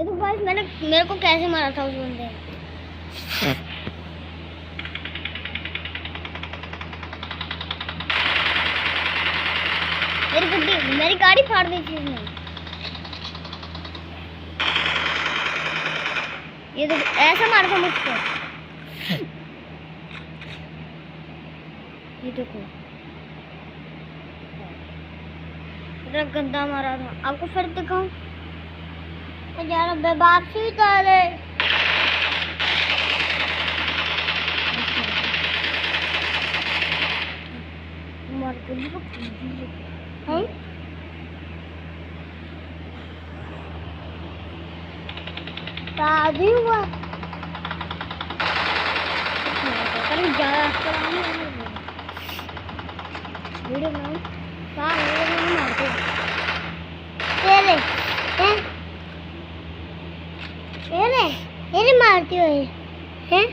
ये तो गाइस मेरे को कैसे मारा था उस बंदे ने। मेरी गाड़ी फाड़ दी थी इसने। ये तो ऐसा मारा था मुझको। ये देखो इतना गंदा मारा था। आपको फिर दिखाऊं यार, बेबासी करे। शादी हुआ वीडियो बनाऊं मारते तेरे हैं, मारती हो हैं।